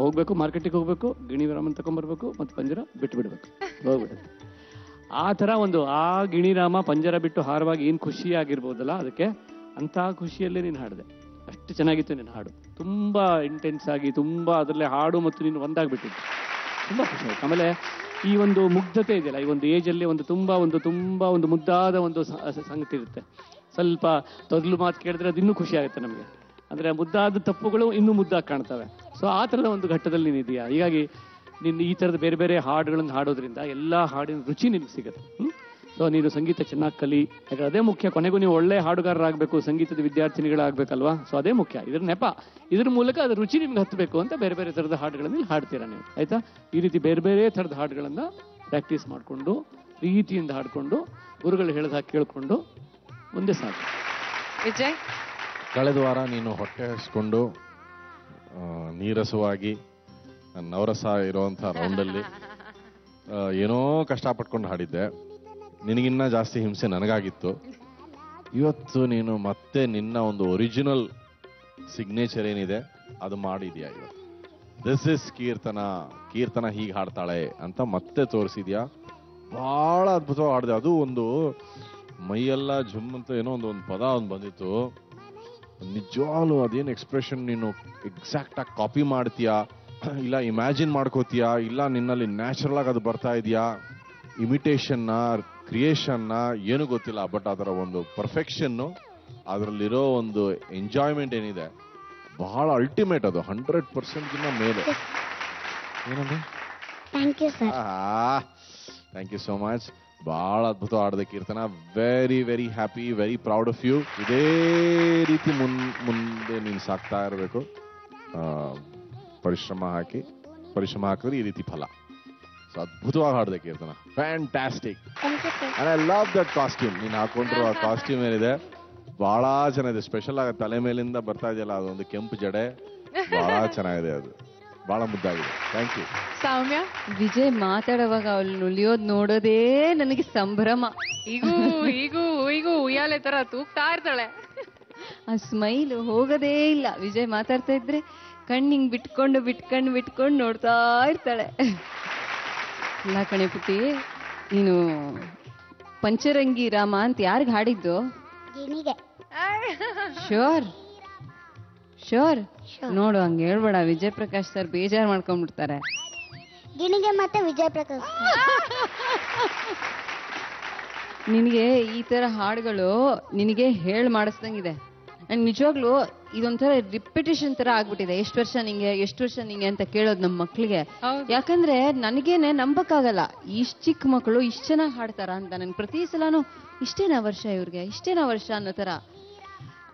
ಹೋಗ್ಬೇಕು, ಮಾರ್ಕೆಟಿಗೆ ಹೋಗ್ಬೇಕು, ಗಿಣಿರಾಮನ್ ತಗೊಂಡ್ಬರ್ಬೇಕು, ಮತ್ತೆ ಪಂಜರ ಬಿಟ್ಟು ಬಿಡ್ಬೇಕು, ಹೋಗ್ಬಿಡುತ್ತೆ. ಆ ತರ ಒಂದು ಆ ಗಿಣಿರಾಮ ಪಂಜರ ಬಿಟ್ಟು ಹಾರವಾಗಿ ಏನ್ ಖುಷಿ ಆಗಿರ್ಬೋದಲ್ಲ, ಅದಕ್ಕೆ ಅಂತ ಖುಷಿಯಲ್ಲೇ ನೀನು ಹಾಡಿದೆ. ಅಷ್ಟು ಚೆನ್ನಾಗಿತ್ತು ನಿನ್ನ ಹಾಡು, ತುಂಬಾ ಇಂಟೆನ್ಸ್ ಆಗಿ, ತುಂಬಾ ಅದರಲ್ಲೇ ಹಾಡು ಮತ್ತು ನೀನು ಒಂದಾಗ್ಬಿಟ್ಟಿದ್ದು, ತುಂಬಾ ಖುಷಿ ಆಯ್ತು. ಆಮೇಲೆ ಈ ಒಂದು ಮುಗ್ಧತೆ ಇದೆಯಲ್ಲ, ಈ ಒಂದು ಏಜ್ ಅಲ್ಲಿ ಒಂದು ತುಂಬಾ ಒಂದು ಮುದ್ದಾದ ಒಂದು ಸಂಗತಿ ಇರುತ್ತೆ. ಸ್ವಲ್ಪ ತೊದಲು ಮಾತು ಕೇಳಿದ್ರೆ ಅದು ಇನ್ನೂ ಖುಷಿ ಆಗುತ್ತೆ ನಮಗೆ, ಅಂದ್ರೆ ಮುದ್ದಾದ ತಪ್ಪುಗಳು ಇನ್ನೂ ಮುದ್ದಾಗಿ ಕಾಣ್ತವೆ. ಸೊ ಆ ತರದ ಒಂದು ಘಟ್ಟದಲ್ಲಿ ನೀನಿದೆಯಾ. ಹೀಗಾಗಿ ನಿನ್ನ ಈ ತರದ ಬೇರೆ ಬೇರೆ ಹಾಡುಗಳನ್ನು ಹಾಡೋದ್ರಿಂದ ಎಲ್ಲಾ ಹಾಡಿನ ರುಚಿ ನಿನ್ಗೆ ಸಿಗುತ್ತೆ. ಸೊ ನೀನು ಸಂಗೀತ ಚೆನ್ನಾಗಿ ಕಲಿ, ಯಾಕಂದ್ರೆ ಅದೇ ಮುಖ್ಯ. ಕೊನೆಗೂ ನೀವು ಒಳ್ಳೆ ಹಾಡುಗಾರರಾಗಬೇಕು, ಸಂಗೀತದ ವಿದ್ಯಾರ್ಥಿನಿಗಳಾಗಬೇಕಲ್ವಾ? ಸೊ ಅದೇ ಮುಖ್ಯ, ಇದ್ರ ನೆಪ, ಇದ್ರ ಮೂಲಕ ಅದ್ರ ರುಚಿ ನಿಮ್ಗೆ ಹತ್ತಬೇಕು ಅಂತ ಬೇರೆ ಬೇರೆ ತರದ ಹಾಡುಗಳನ್ನು ಹಾಡ್ತೀರಾ ನೀವು, ಆಯ್ತಾ? ಈ ರೀತಿ ಬೇರೆ ಬೇರೆ ತರದ ಹಾಡುಗಳನ್ನ ಪ್ರಾಕ್ಟೀಸ್ ಮಾಡಿಕೊಂಡು ಪ್ರೀತಿಯಿಂದ ಹಾಡ್ಕೊಂಡು ಗುರುಗಳು ಹೇಳಿದ ಹಾಗೆ ಕೇಳ್ಕೊಂಡು ಮುಂದೆ ಸಾಕು. ವಿಜಯ್, ಕಳೆದ ವಾರ ನೀನು ಹೊಟ್ಟೆ ಹಸ್ಕೊಂಡು ನೀರಸವಾಗಿ ನವರಸ ಇರುವಂಥ ರೌಂಡಲ್ಲಿ ಏನೋ ಕಷ್ಟಪಟ್ಕೊಂಡು ಹಾಡಿದ್ದೆ. ನಿನಗಿನ್ನ ಜಾಸ್ತಿ ಹಿಂಸೆ ನನಗಾಗಿತ್ತು. ಇವತ್ತು ನೀನು ಮತ್ತೆ ನಿನ್ನ ಒಂದು ಒರಿಜಿನಲ್ ಸಿಗ್ನೇಚರ್ ಏನಿದೆ ಅದು ಮಾಡಿದ್ಯಾ ಇವತ್ತು. ದಿಸ್ ಇಸ್ ಕೀರ್ತನ ಹೀಗೆ ಹಾಡ್ತಾಳೆ ಅಂತ ಮತ್ತೆ ತೋರಿಸಿದ್ಯಾ. ಬಹಳ ಅದ್ಭುತವಾಗಿ ಹಾಡಿದೆ. ಅದು ಒಂದು ಮೈಯೆಲ್ಲ ಜುಮ್ ಅಂತ ಏನೋ ಒಂದು ಪದ ಒಂದು ಬಂದಿತ್ತು. ನಿಜವಾಗ್ಲೂ ಅದೇನು ಎಕ್ಸ್ಪ್ರೆಷನ್ ನೀನು ಎಕ್ಸಾಕ್ಟ್ ಆಗಿ ಕಾಪಿ ಮಾಡ್ತೀಯಾ, ಇಲ್ಲ ಇಮ್ಯಾಜಿನ್ ಮಾಡ್ಕೋತೀಯಾ, ಇಲ್ಲ ನಿನ್ನಲ್ಲಿ ನ್ಯಾಚುರಲ್ ಆಗಿ ಅದು ಬರ್ತಾ ಇದೆಯಾ, ಇಮಿಟೇಷನ್ನ ಕ್ರಿಯೇಷನ್ನ ಏನು ಗೊತ್ತಿಲ್ಲ. ಬಟ್ ಅದರ ಒಂದು ಪರ್ಫೆಕ್ಷನ್ನು, ಅದರಲ್ಲಿರೋ ಒಂದು ಎಂಜಾಯ್ಮೆಂಟ್ ಏನಿದೆ ಬಹಳ ಅಲ್ಟಿಮೇಟ್. ಅದು 100% ಮೇಲೆ. ಏನಂದ್ರೆ thank you sir. Thank you so much. ಬಹಳ ಅದ್ಭುತ ಆಡಿದೆ Keerthana. Very very happy, very proud of you. ಇದೇ ರೀತಿ ಮುಂದೆ ನೀನು ಸಾಕ್ತಾ ಇರಬೇಕು. ಪರಿಶ್ರಮ ಹಾಕಿದ್ರೆ ಈ ರೀತಿ ಫಲ. ಸೊ ಅದ್ಭುತವಾಗಿ ಹಾಡಿದೆ Keerthana. Fantastic. I love that costume. ನೀನು ಹಾಕೊಂಡಿರೋ ಆ ಕಾಸ್ಟ್ಯೂಮ್ ಏನಿದೆ ಬಹಳ ಚೆನ್ನಾಗಿದೆ. ಸ್ಪೆಷಲ್ ಆಗಿ ತಲೆ ಮೇಲಿಂದ ಬರ್ತಾ ಇದೆಯಲ್ಲ ಅದೊಂದು ಕೆಂಪು ಜಡೆ, ಬಹಳ ಚೆನ್ನಾಗಿದೆ. ಅದು ಬಹಳ ಮುದ್ದಾಗಿದೆ. Thank you. ಸೌಮ್ಯ, ವಿಜಯ್ ಮಾತಾಡುವಾಗ ಅವಳು ನುಲಿಯೋದ್ ನೋಡೋದೇ ನನಗೆ ಸಂಭ್ರಮ. ಈಗ ಉಯ್ಯಾಲೆ ತರ ತೂಗ್ತಾ ಇರ್ತಾಳೆ. ಆ ಸ್ಮೈಲ್ ಹೋಗೋದೇ ಇಲ್ಲ. ವಿಜಯ್ ಮಾತಾಡ್ತಾ ಇದ್ರೆ ಕಣ್ಣಿಂಗ್ ಬಿಟ್ಕೊಂಡು ನೋಡ್ತಾ ಇರ್ತಾಳೆ. ಇಲ್ಲ ಕಣೆ ಪುಟ್ಟಿ, ನೀನು ಪಂಚರಂಗಿ ರಾಮ ಅಂತ ಯಾರಿಗ್ ಹಾಡಿದ್ದು? ಶೋರ್ ನೋಡು, ಹಂಗ ಹೇಳ್ಬೇಡ. ವಿಜಯ್ ಪ್ರಕಾಶ್ ಸರ್ ಬೇಜಾರ್ ಮಾಡ್ಕೊಂಡ್ಬಿಡ್ತಾರೆ. ಗಿಣಿಗೆ ಮತ್ತೆ ವಿಜಯ್ ಪ್ರಕಾಶ್. ನಿನಗೆ ಈ ತರ ಹಾಡುಗಳು ನಿನಗೆ ಹೇಳ್ ಮಾಡಿಸ್ದಂಗಿದೆ. ನನ್ ನಿಜವಾಗ್ಲು ಇದೊಂಥರ ರಿಪಿಟೇಷನ್ ತರ ಆಗ್ಬಿಟ್ಟಿದೆ. ಎಷ್ಟು ವರ್ಷ ನಿಂಗೆ ಅಂತ ಕೇಳೋದು ನಮ್ಮ ಮಕ್ಳಿಗೆ. ಯಾಕಂದ್ರೆ ನನಗೇನೆ ನಂಬಕ್ಕಾಗಲ್ಲ, ಇಷ್ಟ್ ಚಿಕ್ಕ ಮಕ್ಕಳು ಇಷ್ಟ್ ಚೆನ್ನಾಗಿ ಹಾಡ್ತಾರ ಅಂತ. ನನ್ ಪ್ರತಿ ಸಲನು ಇಷ್ಟೇನಾ ವರ್ಷ ಅನ್ನೋ ತರ.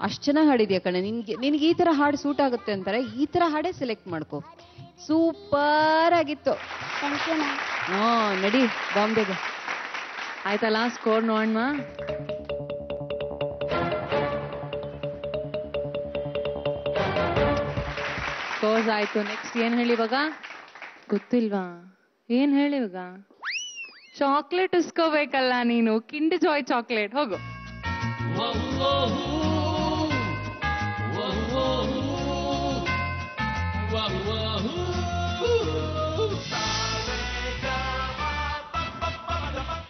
ಅಷ್ಟ್ ಚೆನ್ನಾಗಿ ಹಾಡಿದ್ಯಾ ಕಣೆ. ನಿನ್ಗೆ ಈ ತರ ಹಾಡು ಸೂಟ್ ಆಗುತ್ತೆ ಅಂತಾರೆ, ಈ ತರ ಹಾಡೇ ಸೆಲೆಕ್ಟ್ ಮಾಡ್ಕೋ. ಸೂಪರ್ ಆಗಿತ್ತು. ನಡಿ ಬಾಂಬೆಗೆ. ಆಯ್ತಲ್ಲ, ಸ್ಕೋರ್ ನೋಡೋಣ. ಸ್ಕೋರ್ಸ್ ಆಯ್ತು. ನೆಕ್ಸ್ಟ್ ಏನ್ ಹೇಳಿ ಇವಾಗ? ಗೊತ್ತಿಲ್ವಾ? ಏನ್ ಹೇಳಿ ಇವಾಗ? ಚಾಕ್ಲೇಟ್ ಇಸ್ಕೋಬೇಕಲ್ಲ ನೀನು. Kinder Joy chocolate. ಹೋಗು.